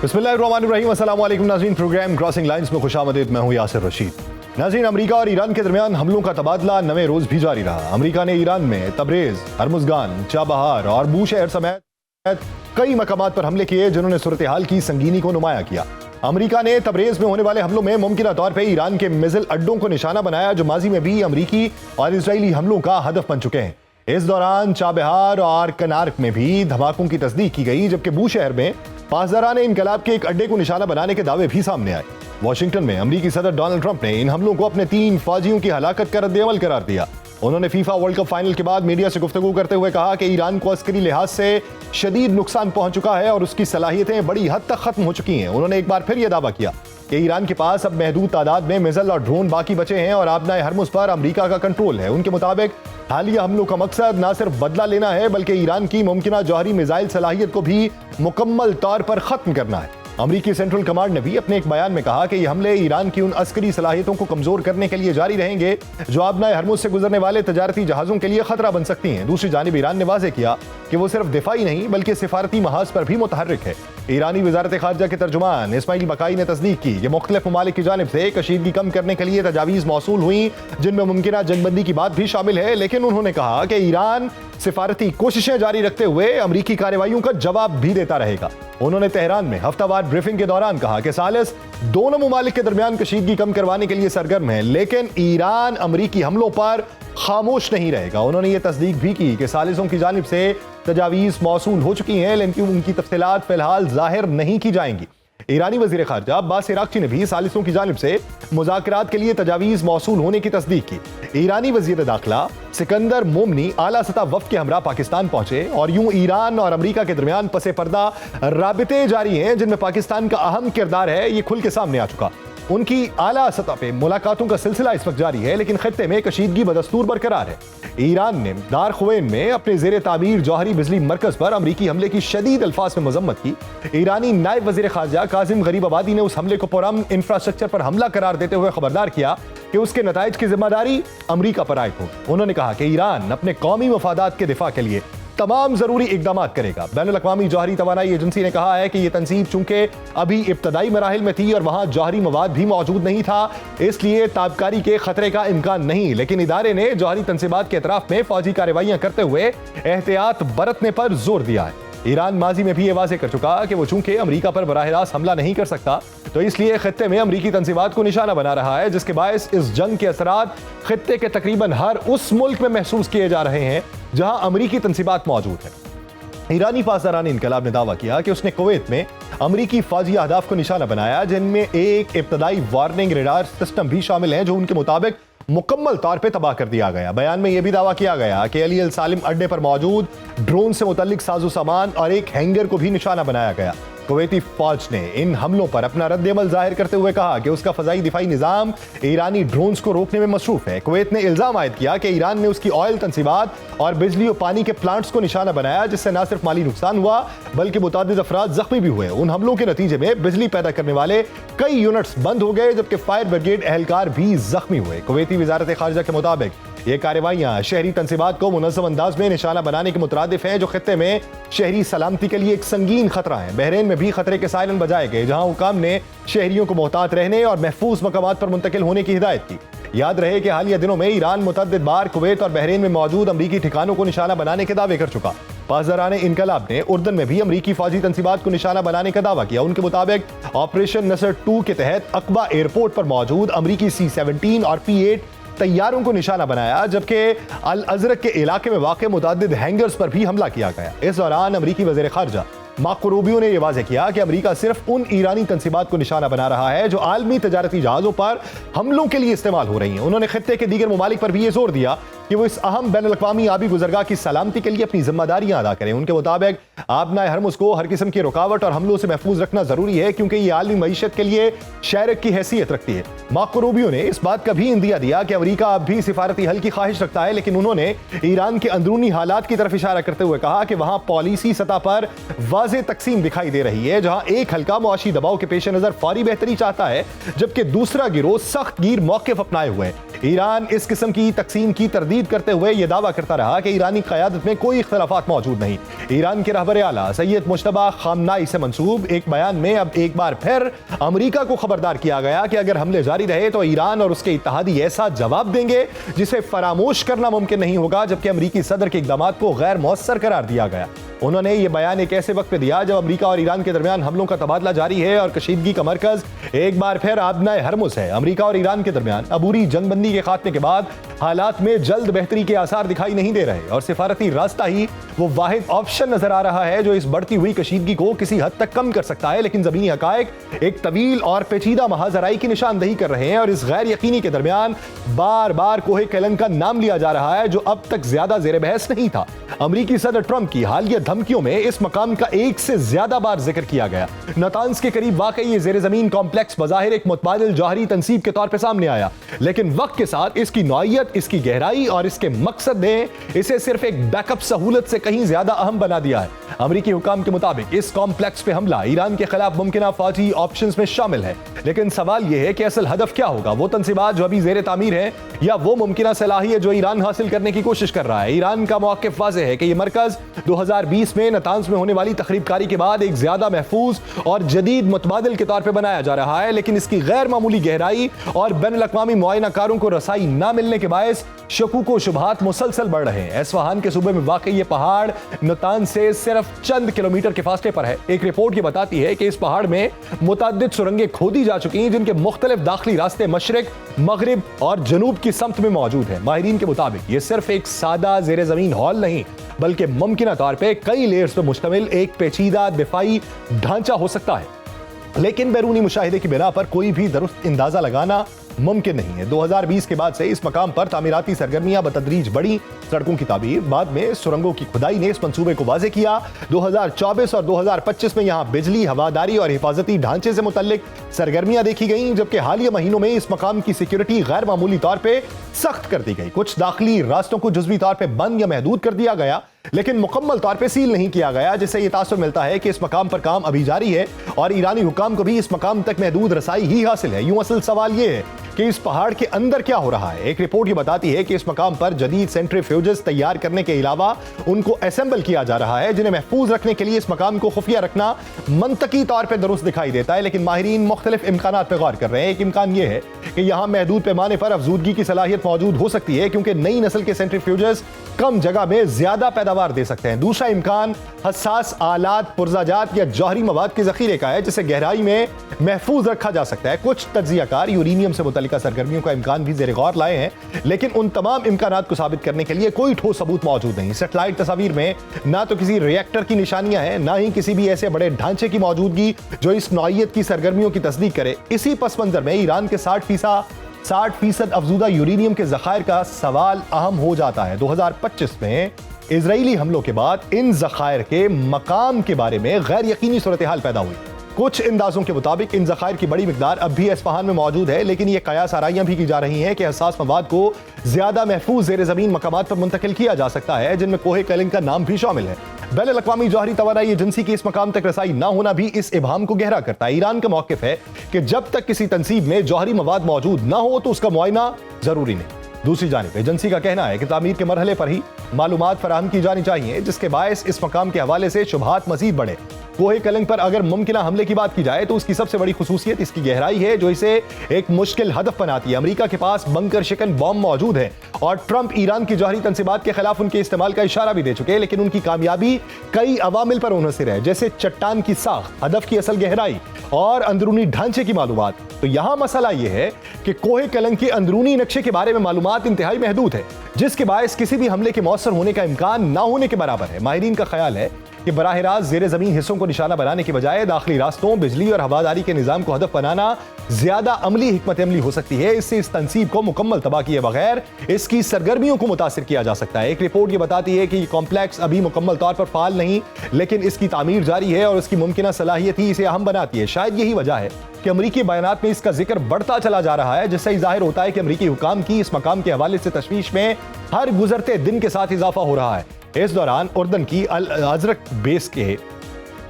बिस्मिल्लाहिर्रहमानिर्रहीम। अस्सलाम वालेकुम नाज़रीन, प्रोग्राम क्रॉसिंग लाइंस में खुशामदीद। मैं हूँ यासिर रशीद। नाज़रीन, अमेरिका और ईरान के दरमियान हमलों का तबादला नवे रोज भी जारी रहा। अमेरिका ने ईरान में तबरेज, हरमुज़गान, चाबहार और बूशहर समेत कई मकामात पर हमले किए जिन्होंने सूरत हाल की संगीनी को नुमाया किया। अमेरिका ने तबरेज में होने वाले हमलों में मुमकिन तौर पर ईरान के मिसाइल अड्डों को निशाना बनाया जो माजी में भी अमरीकी और इजरायली हमलों का हदफ बन चुके हैं। इस दौरान चाबहार और कनार्क में भी धमाकों की तस्दीक की गई, जबकि बूशहर में पासदाराने इनकलाब के एक अड्डे को निशाना बनाने के दावे भी सामने आए। वाशिंगटन में अमरीकी सदर डोनाल्ड ट्रंप ने इन हमलों को अपने 3 फौजियों की हलाकत का रद्द-ए-अमल करार दिया। उन्होंने फीफा वर्ल्ड कप फाइनल के बाद मीडिया से गुफ्तगू करते हुए कहा कि ईरान को अस्करी लिहाज से शदीद नुकसान पहुंच चुका है और उसकी सलाहियतें बड़ी हद तक खत्म हो चुकी हैं। उन्होंने एक बार फिर यह दावा किया कि ईरान के पास अब महदूद तादाद में मिसाइल और ड्रोन बाकी बचे हैं और आबनाए हरमुज़ पर अमरीका का कंट्रोल है। उनके मुताबिक हालिया हमलों का मकसद न सिर्फ बदला लेना है बल्कि ईरान की मुमकिना जौहरी मिसाइल सलाहियत को भी मुकम्मल तौर पर खत्म करना है। अमरीकी सेंट्रल कमांड ने भी अपने एक बयान में कहा कि ये हमले ईरान की उन अस्करी सलाहियतों को कमजोर करने के लिए जारी रहेंगे जो आबनाए हरमुज़ से गुजरने वाले तजारती जहाजों के लिए खतरा बन सकती हैं। दूसरी जानिब ईरान ने वाज़ेह किया कि वो सिर्फ दिफाई नहीं बल्कि सिफारती महाज पर भी मुतहर्रिक है। ईरानी वज़ारत ख़ारिजा के तर्जुमान इस्माइल बकाई ने तस्दीक की कि मुख्तलिफ ममालिक की जानिब से कशीदगी कम करने के लिए तजावीज़ मौसूल हुई जिनमें मुमकिना जंगबंदी की बात भी शामिल है, लेकिन उन्होंने कहा कि ईरान सिफारती कोशिशें जारी रखते हुए अमरीकी कार्रवाइयों का जवाब भी देता रहेगा। उन्होंने तेहरान में हफ्तावार ब्रीफिंग के दौरान कहा कि सालिस दोनों ममालिक के दरमियान कशीदगी कम करवाने के लिए सरगर्म है, लेकिन ईरान अमरीकी हमलों पर खामोश नहीं रहेगा। उन्होंने ये तस्दीक भी की कि सालिसों की जानिब से तजावीज़ मौसूल हो चुकी हैं, लेकिन उनकी तफसीलात फिलहाल जाहिर नहीं की जाएंगी। ईरानी वज़ीर ख़ारिजा अब्बास इराक़ची ने भी सालिसों की जानिब से मुज़ाकरात के लिए तजावीज़ मौसूल होने की तस्दीक की। ईरानी वज़ीर दाखिला सिकंदर मोमनी आला सतह वफ़द के हमरा पाकिस्तान पहुंचे और यूं ईरान और अमरीका के दरमियान पसे पर्दा राबिते जारी हैं जिनमें पाकिस्तान का अहम किरदार है, ये खुल के सामने आ चुका। उनकी आला सतह पे मुलाकातों का सिलसिला इस वक्त जारी है, लेकिन खित्ते में कशीदगी बदस्तूर बरकरार है। ईरान ने दार खुवैन में अपने ज़ेरे तामीर जौहरी बिजली मरकज पर अमरीकी हमले की शदीद अल्फाज में मजम्मत की। ईरानी नायब वज़ीर ख़ारिजा कासिम गरीबाबादी ने उस हमले को पुरअमन इंफ्रास्ट्रक्चर पर हमला करार देते हुए खबरदार किया कि उसके नताइज की जिम्मेदारी अमरीका पर आयद हो। उन्होंने कहा कि ईरान अपने कौमी मफादात के दिफा के लिए तमाम जरूरी इकदाम करेगा। बैनुल-अक़वामी जौहरी तवानाई एजेंसी ने कहा है कि यह तंसीब चूंकि अभी इब्तदाई मराहिल में थी और वहां जौहरी मवाद भी मौजूद नहीं था, इसलिए ताबकारी के खतरे का इम्कान नहीं, लेकिन इदारे ने जौहरी तंसीबात के अतराफ में फौजी कार्रवाइयां करते हुए एहतियात बरतने पर जोर दिया है। ईरान माजी में भी ये वाज़ेह कर चुका कि वो चूंकि अमरीका पर बराह रास्त हमला नहीं कर सकता, तो इसलिए खित्ते में अमरीकी तंसीबात को निशाना बना रहा है, जिसके बायस इस जंग के असरात खित्ते के तकरीबन हर उस मुल्क में महसूस किए जा रहे हैं जहां अमरीकी तंसीबात मौजूद है। ईरानी पासदाराने इनकलाब ने दावा किया कि उसने कुवैत में अमरीकी फौजी अहदाफ को निशाना बनाया, जिनमें एक इब्तदाई वार्निंग रडार सिस्टम भी शामिल है जो उनके मुताबिक मुकम्मल तौर पे तबाह कर दिया गया। बयान में यह भी दावा किया गया कि अली अल सालिम अड्डे पर मौजूद ड्रोन से मुतल्लिक साजो सामान और एक हैंगर को भी निशाना बनाया गया। कुवैती फौज ने इन हमलों पर अपना रद्द-ए-अमल जाहिर करते हुए कहा कि उसका फजाई दिफाई निजाम ईरानी ड्रोन्स को रोकने में मसरूफ है। कुवैत ने इल्जाम आयद किया कि ईरान ने उसकी ऑयल तंसीबात और बिजली और पानी के प्लांट्स को निशाना बनाया, जिससे न सिर्फ माली नुकसान हुआ बल्कि मुतादिद अफराद जख्मी भी हुए। उन हमलों के नतीजे में बिजली पैदा करने वाले कई यूनिट्स बंद हो गए, जबकि फायर ब्रिगेड एहलकार भी जख्मी हुए। कुवैती वज़ारत ख़ारिजा के मुताबिक ये कार्रवाइयां शहरी तंसीबात को मुनज़्ज़म अंदाज में निशाना बनाने के मुतरादिफ हैं, जो खित्ते में शहरी सलामती के लिए एक संगीन खतरा है। बहरीन में भी खतरे के सायरन बजाए गए, जहां हुकाम ने शहरियों को मोहतात रहने और महफूज मकामात पर मुंतकिल होने की हिदायत की। याद रहे कि हालिया दिनों में ईरान मुतअद्दिद बार कुवैत और बहरीन में मौजूद अमरीकी ठिकानों को निशाना बनाने के दावे कर चुका। पासदाराने इनकलाब ने उर्दन में भी अमरीकी फौजी तंसीबात को निशाना बनाने का दावा किया। उनके मुताबिक ऑपरेशन नसर 2 के तहत अकबा एयरपोर्ट पर मौजूद अमरीकी C-17 और P-8 तैयारों को निशाना बनाया, जबकि अल अज़रक के इलाके में वाक़े मुतअद्दिद हैंगर्स पर भी हमला किया गया। इस दौरान अमरीकी वज़ीर ख़ारिजा मार्को रूबियो ने यह वाज़ेह किया कि अमरीका सिर्फ उन ईरानी तंसीबात को निशाना बना रहा है जो आलमी तजारती जहाज़ों पर हमलों के लिए इस्तेमाल हो रही हैं। उन्होंने खित्ते के दीगर ममालिक पर भी ये जोर दिया कि वो इस अहम बैनुल-अक़वामी आबी गुज़रगाह की सलामती के लिए अपनी जिम्मेदारियां अदा करें। उनके मुताबिक आबनाए हरमुज़ को हर किस्म की रुकावट और हमलों से महफूज रखना जरूरी है, क्योंकि ये आलमी मईशत के लिए शारिक की हैसियत रखती है। मार्को रूबियो ने इस बात का भी इंदिया दिया कि अमरीका अब भी सिफारती हल की ख्वाहिश रखता है, लेकिन उन्होंने ईरान के अंदरूनी हालात की तरफ इशारा करते हुए कहा कि वहां पॉलिसी सतह पर वाज़ेह तकसीम दिखाई दे रही है, जहां एक हल्का मुआशी दबाव के पेश नजर फौरी बेहतरी चाहता है, जबकि दूसरा गिरोह सख्त गिर मौक़िफ़ अपनाए हुए है। ईरान इस किस्म की तकसीम की तरदीद تردید کرتے ہوئے یہ دعویٰ کرتا رہا کہ ایرانی قیادت میں کوئی اختلافات موجود نہیں۔ ایران کے رہبر اعلیٰ سید مجتبی خامنائی سے منسوب ایک بیان میں اب ایک بار پھر امریکہ کو خبردار کیا گیا کہ اگر حملے جاری رہے تو ایران اور اس کے اتحادی ایسا جواب دیں گے جسے فراموش کرنا ممکن نہیں ہوگا، جبکہ امریکی صدر کے اقدامات کو غیر مؤثر قرار دیا گیا۔ انہوں نے یہ بیان ایک ایسے وقت پہ دیا جب امریکہ اور ایران کے درمیان حملوں کا تبادلہ جاری ہے اور کشیدگی کا مرکز ایک بار پھر آبنائے ہرمز ہے۔ امریکہ اور ایران کے درمیان عبوری جنگ بندی کے خاتمے کے بعد حالات میں جلد بہتری کے آثار دکھائی نہیں دے رہے اور سفارتی راستہ ہی وہ واحد آپشن نظر آ رہا ہے جو اس بڑھتی ہوئی کشیدگی کو کسی حد تک کم کر سکتا ہے، لیکن زمینی حقائق ایک طویل اور پیچیدہ ماجرائی کی نشاندہی کر رہے ہیں اور اس غیر یقینی کے درمیان بار بار کوہ کیلن کا نام لیا جا رہا ہے جو اب تک زیادہ زیر بحث نہیں تھا۔ امریکی صدر ٹرمپ کی حالیہ دھمکیوں میں اس مقام کا ایک سے زیادہ بار ذکر کیا گیا۔ نتانز کے قریب واقع یہ زیر زمین کمپلیکس بظاہر ایک متبادل جوہری تنصیب کے طور پہ سامنے آیا، لیکن وقت کے ساتھ اس کی نوعیت، اس کی گہرائی اور اس کے مقصد نے اسے صرف ایک بیک اپ سہولت سے کہیں زیادہ اہم بنا دیا ہے۔ امریکی حکام کے مطابق اس کمپلیکس پہ حملہ ایران کے خلاف ممکنہ فوجی آپشنز میں شامل ہے، لیکن سوال یہ ہے کہ اصل ہدف کیا ہوگا؟ وہ تنصیبات جو ابھی زیر تعمیر ہیں یا وہ ممکنہ صلاحیت جو ایران حاصل کرنے کی کوشش کر رہا ہے؟ ایران کا موقف واضح ہے کہ یہ مرکز 2020 میں نتانز میں ہونے والی تخریب کاری کے بعد ایک زیادہ محفوظ اور جدید متبادل کے طور پہ بنایا جا رہا ہے، لیکن اس کی غیر معمولی گہرائی اور بین الاقوامی معائنہ کاروں کو رسائی نہ ملنے کے باعث شکوک و شبہات مسلسل بڑھ رہے ہیں۔ اصفہان کے صوبے میں واقع یہ پہاڑ نتانز سے صرف چند کلومیٹر کے فاصلے پر ہے۔ ایک رپورٹ یہ بتاتی ہے کہ اس پہاڑ میں متعدد سرنگیں کھودی جا چکی ہیں جن کے مختلف داخلی راستے مشرق، مغرب اور جنوب کی سمت میں موجود ہیں۔ ماہرین کے مطابق یہ صرف ایک سادہ زیر زمین ہال نہیں بلکہ ممکنہ طور پہ کئی لیئرز پر مشتمل ایک پیچیدہ دفاعی ڈھانچہ ہو سکتا ہے، لیکن بیرونی مشاہدے کی بنا پر کوئی بھی درست اندازہ لگانا ممکن نہیں ہے۔ 2020 کے بعد سے اس مقام پر تعمیراتی سرگرمیاں بتدریج بڑھی۔ سڑکوں کی تعمیر، بعد میں سرنگوں کی کھدائی نے اس منصوبے کو واضح کیا۔ 2024 اور 2025 میں یہاں بجلی، ہواداری اور حفاظتی ڈھانچے سے متعلق سرگرمیاں دیکھی گئیں، جبکہ حالیہ مہینوں میں اس مقام کی سیکیورٹی غیر معمولی طور پہ سخت کر دی گئی۔ کچھ داخلی راستوں کو جزوی طور پہ بند یا محدود کر دیا گیا، لیکن مکمل طور پہ سیل نہیں کیا گیا، جس سے یہ تاثر ملتا ہے کہ اس مقام پر کام ابھی جاری ہے اور ایرانی حکام کو بھی اس مقام تک محدود رسائی ہی حاصل ہے۔ یوں اصل سوال یہ ہے کہ اس پہاڑ کے اندر کیا ہو رہا ہے؟ ایک رپورٹ یہ بتاتی ہے کہ اس مقام پر جدید سینٹریفیوجز تیار کرنے کے علاوہ ان کو اسمبل کیا جا رہا ہے، جنہیں محفوظ رکھنے کے لیے اس مقام کو خفیہ رکھنا منطقی طور پہ درست دکھائی دیتا ہے، لیکن ماہرین مختلف امکانات پہ غور کر رہے ہیں۔ ایک امکان یہ ہے کہ یہاں محدود پیمانے پر افزودگی کی صلاحیت موجود ہو سکتی ہے کیونکہ نئی نسل کے سینٹریفیوجز کم جگہ میں زیادہ پیداوار دے سکتے ہیں۔ دوسرا امکان حساس آلات، پرزاجات یا جوہری مواد کے ذخیرے کا ہے جسے گہرائی میں محفوظ رکھا جا سکتا ہے۔ کچھ تجزیہ کار یورینیم سے متعلقہ سرگرمیوں کا امکان بھی زیر غور لائے ہیں، لیکن ان تمام امکانات کو ثابت کرنے کے لیے کوئی ٹھوس ثبوت موجود نہیں۔ سیٹلائٹ تصاویر میں نہ تو کسی ری ایکٹر کی نشانیاں ہیں، نہ ہی کسی بھی ایسے بڑے ڈھانچے کی موجودگی جو اس نوعیت کی سرگرمیوں کی تصدیق کرے۔ اسی پس منظر میں ایران کے 60% افزودہ یورینیم کے ذخائر کا سوال اہم ہو جاتا ہے۔ 2025 میں اسرائیلی حملوں کے بعد ان ذخائر کے مقام کے بارے میں غیر یقینی صورتحال پیدا ہوئی۔ کچھ اندازوں کے مطابق ان ذخائر کی بڑی مقدار اب بھی اصفہان میں موجود ہے، لیکن یہ قیاس آرائیاں بھی کی جا رہی ہیں کہ حساس مواد کو زیادہ محفوظ زیر زمین مقامات پر منتقل کیا جا سکتا ہے، جن میں کوہ کیلن کا نام بھی شامل ہے۔ بین الاقوامی جوہری توانائی ایجنسی کی اس مقام تک رسائی نہ ہونا بھی اس ابہام کو گہرا کرتا ہے۔ ایران کا موقف ہے کہ جب تک کسی تنصیب میں جوہری مواد موجود نہ ہو تو اس کا معائنہ ضروری نہیں۔ دوسری جانب ایجنسی کا کہنا ہے کہ تعمیر کے مرحلے پر ہی معلومات فراہم کی جانی چاہیے، جس کے باعث اس مقام کے حوالے سے شبہات مزید بڑھے۔ کوہ کیلن پر اگر ممکنہ حملے کی بات کی جائے تو اس کی سب سے بڑی خصوصیت اس کی گہرائی ہے جو اسے ایک مشکل ہدف بناتی ہے۔ امریکہ کے پاس بنکر شکن بم موجود ہے اور ٹرمپ ایران کی جوہری تنصیبات کے خلاف ان کے استعمال کا اشارہ بھی دے چکے، لیکن ان کی کامیابی کئی عوامل پر منحصر ہے، جیسے چٹان کی ساخت، ہدف کی اصل گہرائی اور اندرونی ڈھانچے کی معلومات۔ تو یہاں مسئلہ یہ ہے کہ کوہ کیلن کے اندرونی نقشے کے بارے میں معلومات انتہائی محدود ہے، جس کے باعث کسی بھی حملے کے مؤثر ہونے کا امکان نہ ہونے کے برابر ہے۔ ماہرین کا خیال ہے کہ براہ راست زیر زمین حصوں کو نشانہ بنانے کے بجائے داخلی راستوں، بجلی اور ہواداری کے نظام کو ہدف بنانا زیادہ عملی حکمت عملی ہو سکتی ہے۔ اس سے اس تنصیب کو مکمل تباہ کیے بغیر اس کی سرگرمیوں کو متاثر کیا جا سکتا ہے۔ ایک رپورٹ یہ بتاتی ہے کہ یہ کمپلیکس ابھی مکمل طور پر فعال نہیں، لیکن اس کی تعمیر جاری ہے اور اس کی ممکنہ صلاحیت ہی اسے اہم بناتی ہے۔ شاید یہی وجہ ہے کہ امریکی بیانات میں اس کا ذکر بڑھتا چلا جا رہا ہے، جس سے ظاہر ہوتا ہے کہ امریکی حکام کی اس مقام کے حوالے سے تشویش میں ہر گزرتے دن کے ساتھ اضافہ ہو رہا ہے۔ اس دوران اردن کی الازرق بیس کے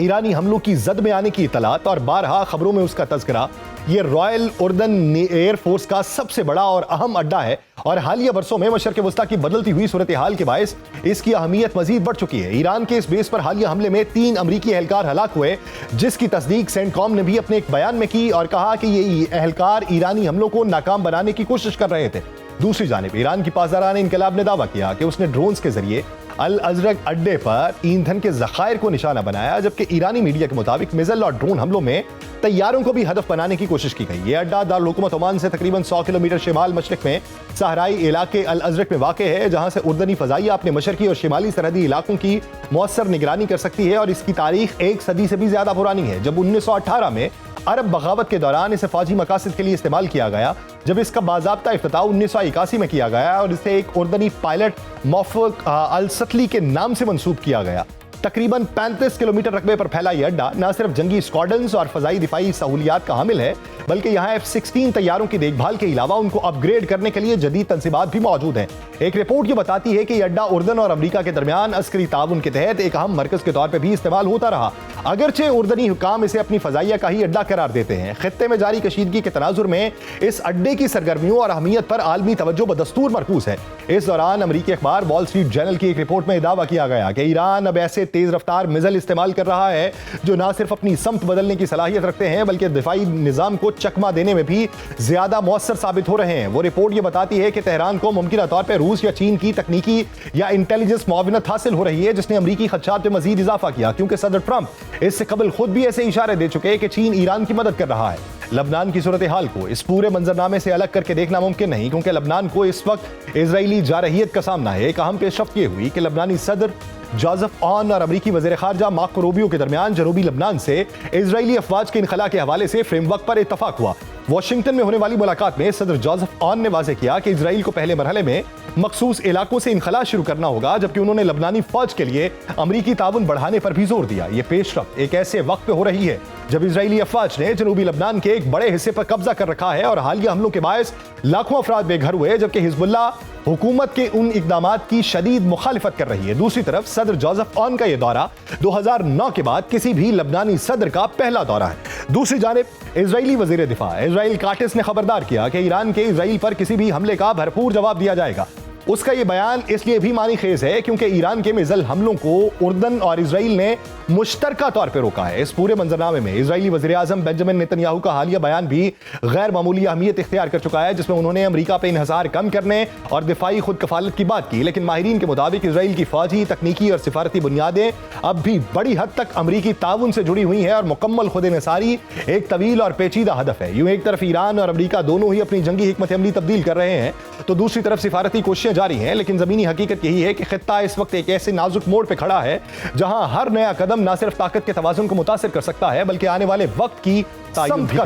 ईरानी हमलों की जद में आने की इतलात और बारहा खबरों में उसका तज़किरा। ये रॉयल उर्दन एयर फोर्स का सबसे बड़ा और अहम अड्डा है और हालिया बरसों में मशरक़ वस्ता की बदलती हुई सूरत हाल के बायस इसकी अहमियत मजीद बढ़ चुकी है। ईरान के इस बेस पर हालिया हमले में 3 अमरीकी एहलकार हलाक हुए, जिसकी तस्दीक सेंटकॉम ने भी अपने एक बयान में की और कहा कि ये एहलकार ईरानी हमलों को नाकाम बनाने की कोशिश कर रहे थे। दूसरी जानिब ईरान की पासदारान इनकलाब ने दावा किया कि उसने ड्रोन्स के जरिए अल अजरक अड्डे पर ईंधन के ज़खायर को निशाना बनाया, जबकि ईरानी मीडिया के मुताबिक मिसाइल और ड्रोन हमलों में तैयारों को भी हदफ बनाने की कोशिश की गई। ये अड्डा दारुल हुकूमत ओमान से तकरीबन 100 किलोमीटर शिमाल मशरिक में सहराई इलाके अल अजरक में वाक़ है, जहां से उर्दनी फ़ज़ाइया अपने मशरकी और शिमाली सरहदी इलाकों की मौसर निगरानी कर सकती है और इसकी तारीख 1 सदी से भी ज़्यादा पुरानी है, जब 1918 में अरब बगावत के दौरान इसे फौजी मकासद के लिए इस्तेमाल किया गया, जब इसका बाज़ाब्ता इफ्तिताह 1981 में किया गया और इसे एक उर्दनी पायलट मौफ़ूक़ अल-सतली के नाम से मंसूब किया गया। तकरीबन 35 किलोमीटर रकबे पर फैला यह अड्डा न सिर्फ जंगी स्क्वाड्रन्स और फ़ज़ाई दिफाई सहूलियात का हामिल है, बल्कि यहाँ F-16 तैयारों की देखभाल के अलावा उनको अपग्रेड करने के लिए जदीद तंसीबात भी मौजूद हैं। एक रिपोर्ट ये बताती है कि यह अड्डा उर्दन और अमरीका के दरमियान अस्करी ताउन के तहत एक अहम मरकज़ के तौर पर भी इस्तेमाल होता रहा, अगरचे उर्दनी हुकाम इसे अपनी फ़ज़ाइया का ही अड्डा करार देते हैं। खित्ते में जारी कशीदगी के तनाजुर में इस अड्डे की सरगर्मियों और अहमियत पर आलमी तवज्जो बदस्तूर मरकूज़ है। इस दौरान अमरीकी अखबार वॉल स्ट्रीट जर्नल की एक रिपोर्ट में दावा किया गया कि ईरान अब ऐसे तेज़ रफ्तार मिसाइल इस्तेमाल कर रहा है जो न सिर्फ अपनी समत बदलने की सलाहियत रखते हैं, बल्कि दिफाई निज़ाम को चकमा देने में भी ज्यादा मौसर साबित हो रहे हैं। वो रिपोर्ट ये बताती है कि तेहरान को मुमकिन तौर पर रूस या चीन की तकनीकी या इंटेलिजेंस मुआविनत हासिल हो रही है, जिसने अमरीकी खदशात में मजीद इजाफा किया, क्योंकि सदर ट्रंप इससे कबल खुद भी ऐसे इशारे दे चुके हैं कि चीन ईरान की मदद कर रहा है। लबनान की सूरत हाल को इस पूरे मंजरनामे से अलग करके देखना मुमकिन नहीं, क्योंकि लबनान को इस वक्त इजरायली जारहियत का सामना है। एक अहम पेशरफ्त ये हुई कि लबनानी सदर जोसेफ ऑन और अमरीकी वज़ीर ख़ारजा मार्को रूबियो के दरमियान जनूबी लबनान से इजरायली अफवाज के इनखला के हवाले से फ्रेमवर्क पर इत्तफाक हुआ। वाशिंगटन में होने वाली मुलाकात में सदर जोसेफ ऑन ने वाज़ेह किया कि इजराइल को पहले मरहले में मखसूस इलाकों से इनखला शुरू करना होगा, जबकि उन्होंने लबनानी फौज के लिए अमरीकी ताउन बढ़ाने पर भी जोर दिया। ये पेशरफ्त एक ऐसे वक्त पे हो रही है जब इजरायली अफवाज ने जनूबी लबनान के एक बड़े हिस्से पर कब्जा कर रखा है और हालिया हमलों के बायस लाखों अफराद बेघर हुए, जबकि हिजबुल्लाह हुकूमत के उन इकदामात की शदीद मुखालिफत कर रही है। दूसरी तरफ सदर जोसेफ ऑन का यह दौरा 2009 के बाद किसी भी लबनानी सदर का पहला दौरा है। दूसरी जानिब इजरायली वजीर दिफा इजराइल काटिस ने खबरदार किया कि ईरान के इजराइल पर किसी भी हमले का भरपूर जवाब दिया जाएगा। उसका यह बयान इसलिए भी मानी खेज है क्योंकि ईरान के मिसाइल हमलों को उर्दन और इजराइल ने मुश्तरका तौर पर रोका है। इस पूरे मंजरनामे में इजरायली वज़ीर आज़म बेंजामिन नेतन्याहू का हालिया बयान भी गैर मामूली अहमियत इख्तियार कर चुका है, जिसमें उन्होंने अमरीका पर इन्हिसार कम करने और दिफाई खुद कफालत की बात की। लेकिन माहिरीन के मुताबिक इजराइल की फौजी, तकनीकी और सिफारती बुनियादें अब भी बड़ी हद तक अमरीकी ताउन से जुड़ी हुई हैं और मुकम्मल खुद इन्हिसारी एक तवील और पेचीदा हदफ है। यूं एक तरफ ईरान और अमरीका दोनों ही अपनी जंगी हिकमत अमली तब्दील कर रहे हैं, तो दूसरी तरफ सिफारती कोशिशें जारी हैं। लेकिन जमीनी हकीकत यही है कि खित्ता इस वक्त एक ऐसे नाजुक मोड़ पर खड़ा है जहां हर नया कदम न सिर्फ ताकत के तवाज़ुन को मुतासिर कर सकता है, बल्कि आने वाले वक्त की तायुन भी करेगा।